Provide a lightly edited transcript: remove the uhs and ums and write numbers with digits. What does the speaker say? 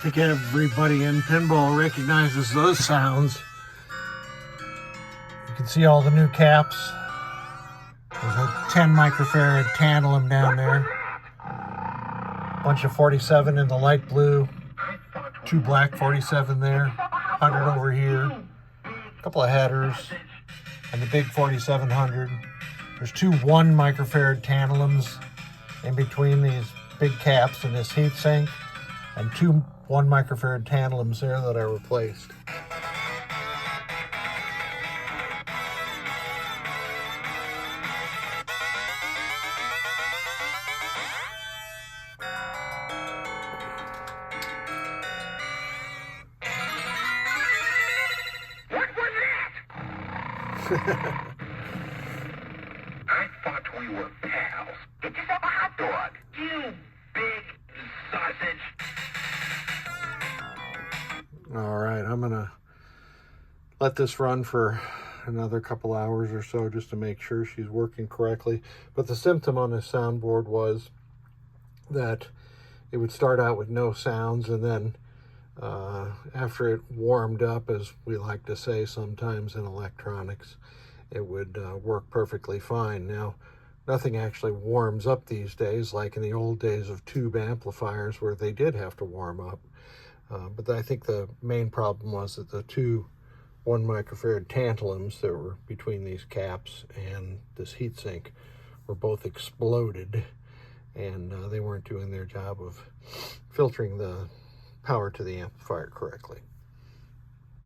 think everybody in pinball recognizes those sounds. You can see all the new caps. There's a 10 microfarad tantalum down there. Bunch of 47 in the light blue. 2 black 47 there. 100 over here. A couple of headers. And the big 4700. There's 2 1 microfarad tantalums in between these big caps and this heatsink. And 2 1 microfarad tantalums there that I replaced. I thought we were pals. Get yourself a hot dog, you big sausage. All right, I'm gonna let this run for another couple hours or so just to make sure she's working correctly. But the symptom on this soundboard was that it would start out with no sounds, and then after it warmed up, as we like to say sometimes in electronics, it would work perfectly fine. Now, nothing actually warms up these days like in the old days of tube amplifiers where they did have to warm up. But I think the main problem was that the 2 1 microfarad tantalums that were between these caps and this heatsink were both exploded, and they weren't doing their job of filtering the power to the amplifier correctly.